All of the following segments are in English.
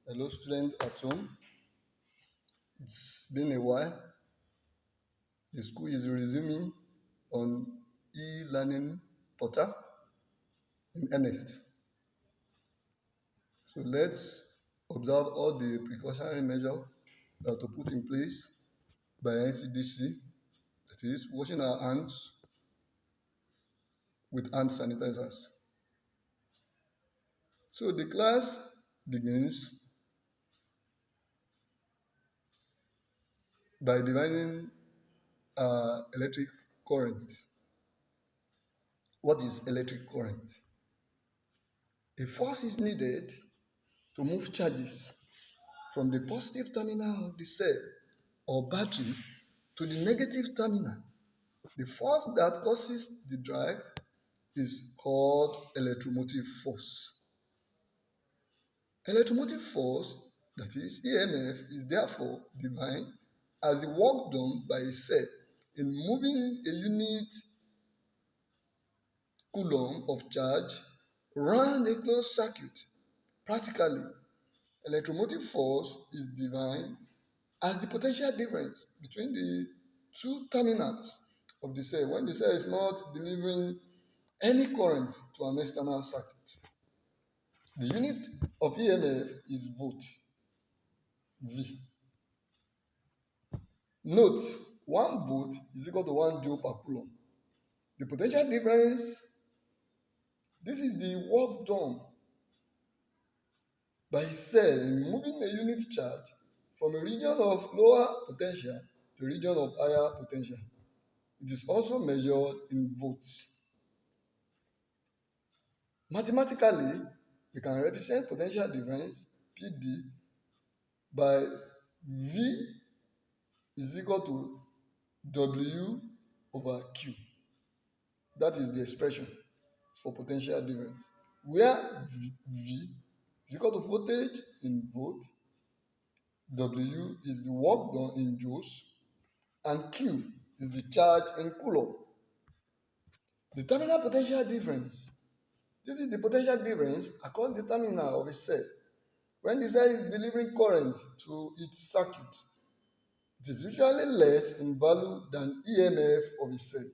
Hello, student at home. It's been a while. The school is resuming on e-learning portal in earnest. So let's observe all the precautionary measures that are put in place by NCDC. That is, washing our hands with hand sanitizers. So the class begins by dividing electric current. What is electric current? A force is needed to move charges from the positive terminal of the cell or battery to the negative terminal. The force that causes the drive is called electromotive force. Electromotive force, that is EMF, is therefore defined as the work done by a cell in moving a unit coulomb of charge round a closed circuit. Practically, electromotive force is defined as the potential difference between the two terminals of the cell when the cell is not delivering any current to an external circuit. The unit of EMF is volt, V. Note, 1 volt is equal to 1 joule per coulomb. The potential difference, this is the work done by a cell in moving a unit charge from a region of lower potential to a region of higher potential. It is also measured in volts. Mathematically, you can represent potential difference PD by V is equal to W over Q. That is the expression for potential difference, where V is equal to voltage in volt, W is the work done in joules, and Q is the charge in coulomb. The terminal potential difference. This is the potential difference across the terminal of a cell when the cell is delivering current to its circuit. It is usually less in value than EMF of a cell.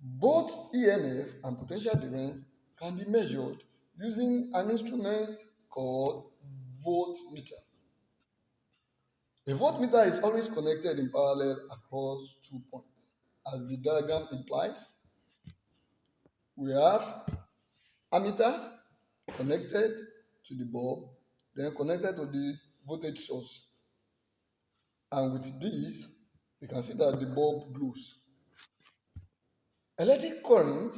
Both EMF and potential difference can be measured using an instrument called voltmeter. A voltmeter is always connected in parallel across 2 points. As the diagram implies, we have ammeter connected to the bulb, then connected to the voltage source. And with this, you can see that the bulb glows. Electric current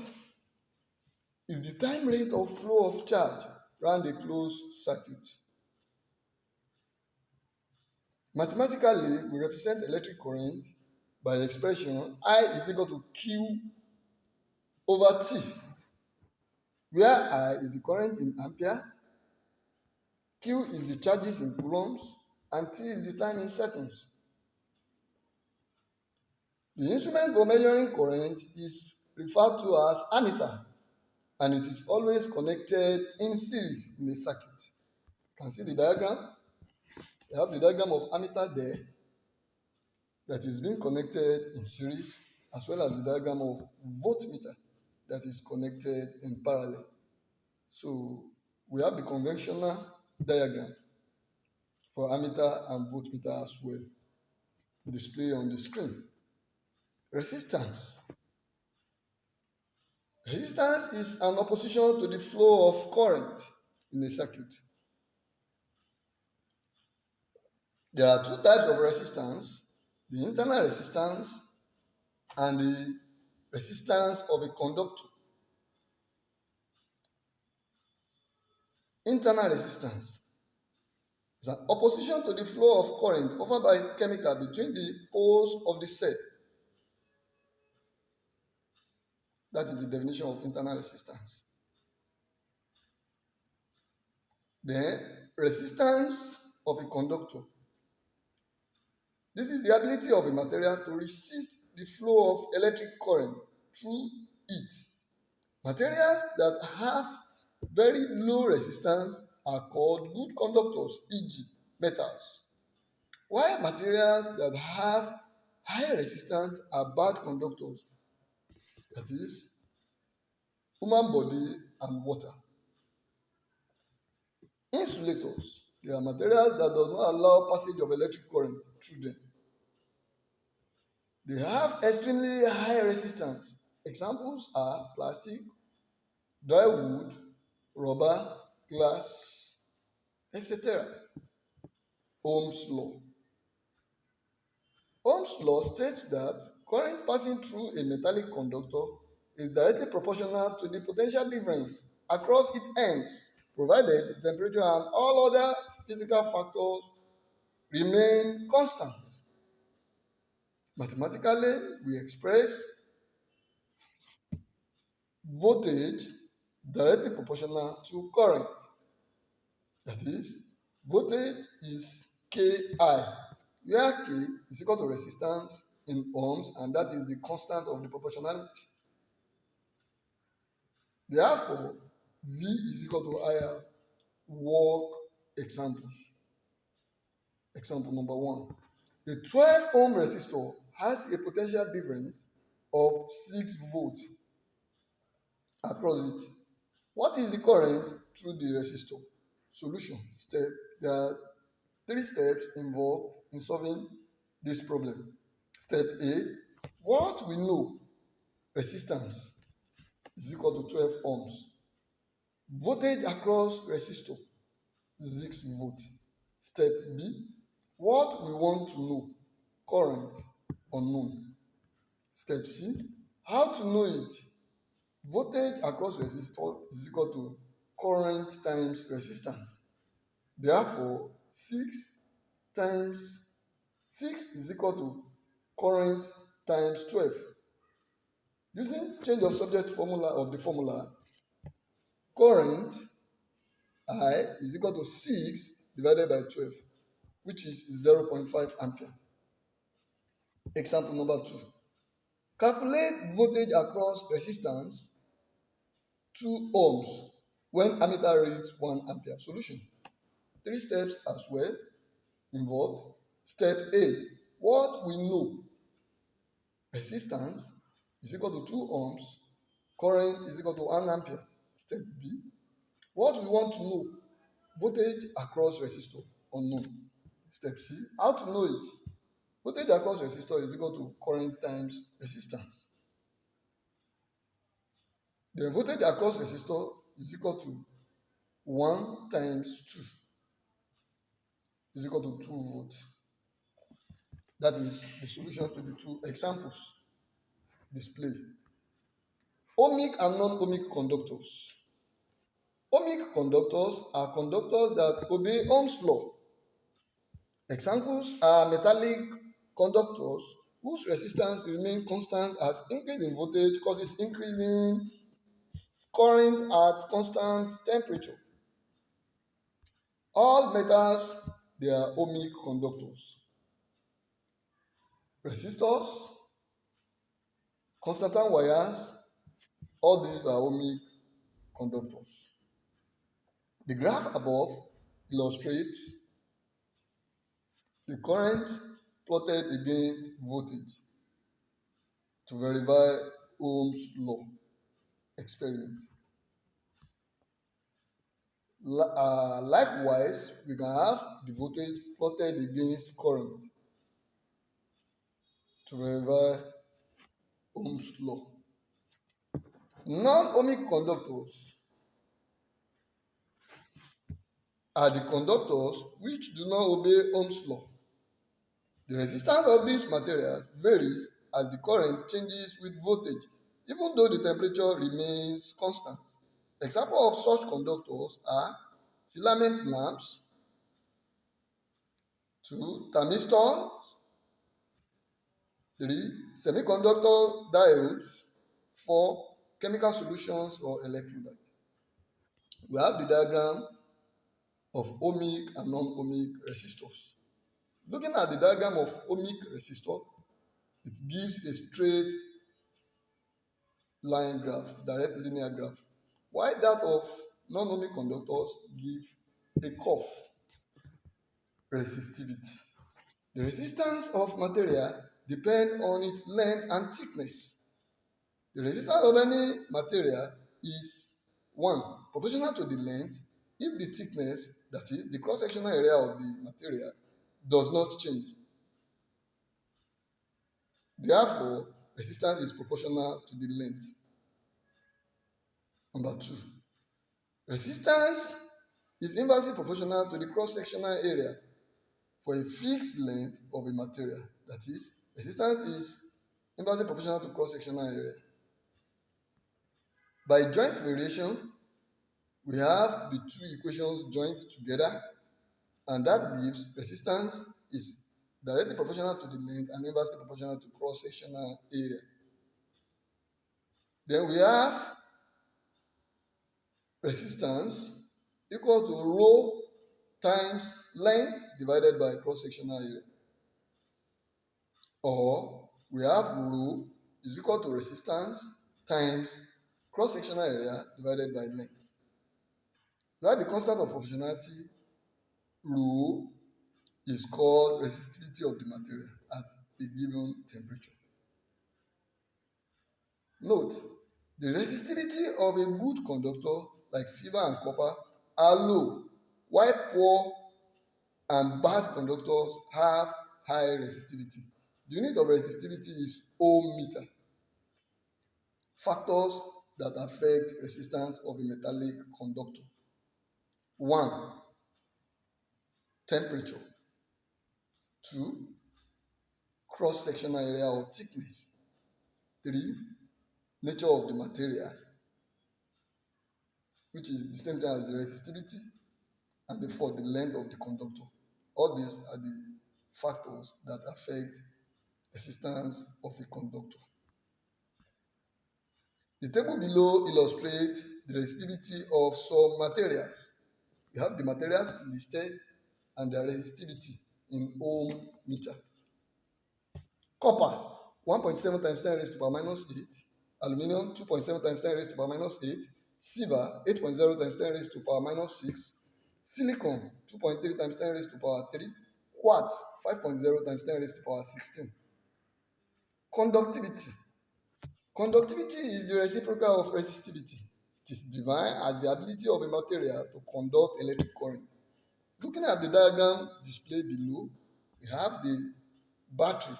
is the time rate of flow of charge around a closed circuit. Mathematically, we represent electric current by the expression I is equal to Q over T, where I is the current in ampere, Q is the charges in coulombs, and T is the time in seconds. The instrument for measuring current is referred to as ammeter, and it is always connected in series in a circuit. You can see the diagram. You have the diagram of ammeter there that is being connected in series, as well as the diagram of voltmeter that is connected in parallel. So we have the conventional diagram for ammeter and voltmeter as well, display on the screen. Resistance. Resistance is an opposition to the flow of current in a circuit. There are two types of resistance, the internal resistance and the resistance of a conductor. Internal resistance is an opposition to the flow of current offered by chemical between the poles of the cell. That is the definition of internal resistance. Then, resistance of a conductor. This is the ability of a material to resist the flow of electric current through it. Materials that have very low resistance are called good conductors, e.g., metals, while materials that have high resistance are bad conductors, that is, human body and water. Insulators, they are materials that does not allow passage of electric current through them. They have extremely high resistance. Examples are plastic, dry wood, rubber, glass, etc. Ohm's law. Ohm's law states that current passing through a metallic conductor is directly proportional to the potential difference across its ends, provided the temperature and all other physical factors remain constant. Mathematically, we express voltage directly proportional to current. That is, voltage is Ki, where K is equal to resistance in ohms, and that is the constant of the proportionality. Therefore, V is equal to IR. Work examples. Example number 1. The 12 ohm resistor has a potential difference of 6 volts across it. What is the current through the resistor? Solution. There are 3 steps involved in solving this problem. Step A, what we know, resistance is equal to 12 ohms. Voltage across resistor, 6 volts. Step B, what we want to know, current, unknown. Step C, how to know it. Voltage across resistor is equal to current times resistance. Therefore, 6 is equal to current times 12. Using change of subject formula of the formula, current I is equal to 6 divided by 12, which is 0.5 ampere. Example number 2. Calculate voltage across resistance 2 ohms when ammeter reads 1 ampere. Solution. 3 steps as well involved. Step A, what we know, resistance is equal to 2 ohms, current is equal to 1 ampere. Step B, what we want to know, voltage across resistor, unknown. Step C, how to know it. Voltage across resistor is equal to current times resistance. The voltage across resistor is equal to 1 times 2 is equal to 2 volts. That is the solution to the 2 examples. Display. Ohmic and non-ohmic conductors. Ohmic conductors are conductors that obey Ohm's law. Examples are metallic conductors whose resistance remains constant as increase in voltage causes increase in current at constant temperature. All metals, they are ohmic conductors. Resistors, constantan wires, all these are ohmic conductors. The graph above illustrates the current plotted against voltage to verify Ohm's law experiment. Likewise, we can have the voltage plotted against current to verify Ohm's law. Non-ohmic conductors are the conductors which do not obey Ohm's law. The resistance of these materials varies as the current changes with voltage, even though the temperature remains constant. Examples of such conductors are filament lamps, 2. Thermistors, 3. Semiconductor diodes, 4. Chemical solutions or electrolyte. We have the diagram of ohmic and non-ohmic resistors. Looking at the diagram of ohmic resistor, it gives a straight line graph, direct linear graph, while that of non-ohmic conductors give a cough, resistivity. The resistance of material depends on its length and thickness. The resistance of any material is 1. Proportional to the length if the thickness, that is, the cross-sectional area of the material, does not change. Therefore, resistance is proportional to the length. Number 2. Resistance is inversely proportional to the cross-sectional area for a fixed length of a material. That is, resistance is inversely proportional to cross-sectional area. By joint variation, we have the two equations joined together, and that gives resistance is directly proportional to the length and inversely proportional to cross-sectional area. Then we have resistance equal to rho times length divided by cross-sectional area. Or we have rho is equal to resistance times cross-sectional area divided by length. Now the constant of proportionality, rho, is called resistivity of the material at a given temperature. Note, the resistivity of a good conductor like silver and copper are low, while poor and bad conductors have high resistivity. The unit of resistivity is ohm meter. Factors that affect resistance of a metallic conductor. 1. Temperature. 2. Cross-sectional area or thickness. 3. Nature of the material, which is the same thing as the resistivity. And the 4th, the length of the conductor. All these are the factors that affect resistance of a conductor. The table below illustrates the resistivity of some materials. We have the materials listed and their resistivity in ohm meter. Copper, 1.7 times 10 raised to power minus 8. Aluminium, 2.7 times 10 raised to power minus 8. Silver, 8.0 times 10 raised to power minus 6. Silicon, 2.3 times 10 raised to power 3. Quartz, 5.0 times 10 raised to power 16. Conductivity. Conductivity is the reciprocal of resistivity. It is defined as the ability of a material to conduct electric current. Looking at the diagram displayed below, we have the battery.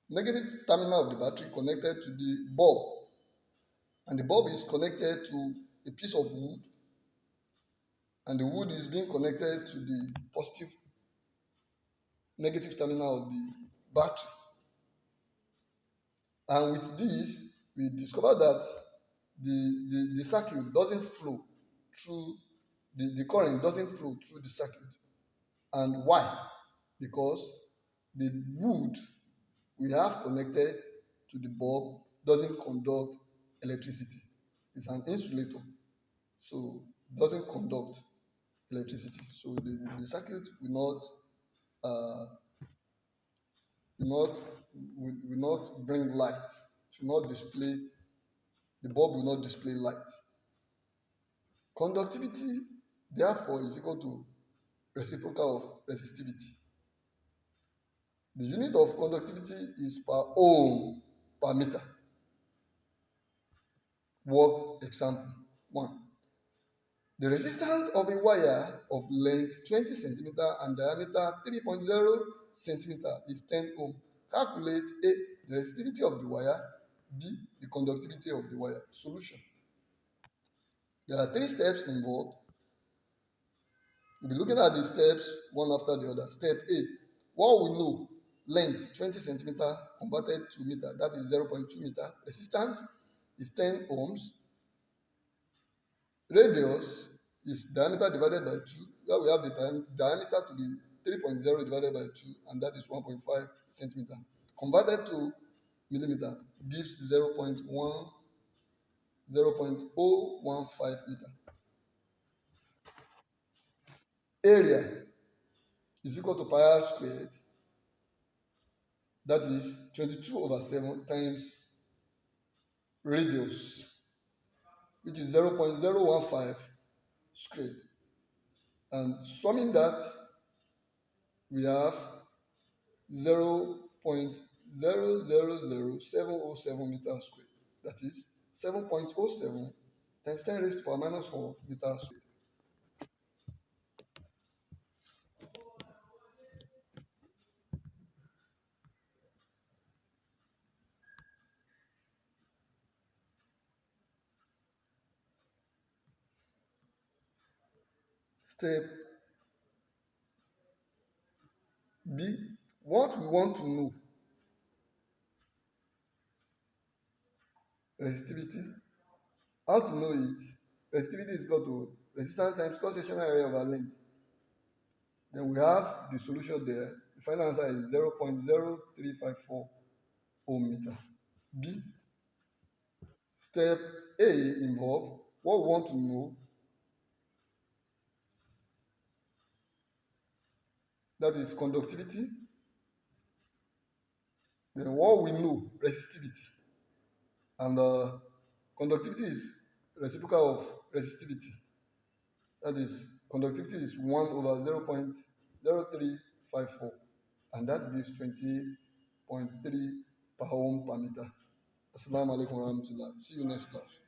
Negative terminal of the battery connected to the bulb. And the bulb is connected to a piece of wood. And the wood is being connected to the negative terminal of the battery. And with this, we discover that the circuit doesn't flow through, the current doesn't flow through the circuit. And why? Because the wood we have connected to the bulb doesn't conduct electricity. It's an insulator, so it doesn't conduct electricity. So the circuit will not bring light. It will not display, the bulb will not display light. Conductivity, therefore, is equal to reciprocal of resistivity. The unit of conductivity is per ohm per meter. Work example 1. The resistance of a wire of length 20 cm and diameter 3.0 cm is 10 ohm. Calculate A, the resistivity of the wire, B, the conductivity of the wire. Solution. There are 3 steps involved. We'll be looking at the steps one after the other. Step A, what we know, length 20 cm converted to meter, that is 0.2 meter. Resistance is 10 ohms. Radius is diameter divided by 2. Here we have the diameter to be 3.0 divided by 2, and that is 1.5 centimeter. Converted to millimeter gives 0.015 meter. Area is equal to pi r squared. That is 22/7 times radius, which is 0.015 squared. And summing that, we have 0.000707 meters squared. That is 7.07 times 10 raised to power minus 4 meters squared. Step B, what we want to know: resistivity. How to know it? Resistivity is equal to resistance times cross-sectional area over length. Then we have the solution there. The final answer is 0.0354 ohm meter. B. Step A involve what we want to know, that is conductivity. Then what we know, resistivity. And conductivity is reciprocal of resistivity. That is, conductivity is 1 over 0.0354. And that gives 28.3 per ohm per meter. Assalamu alaikum warahmatullah. See you next class.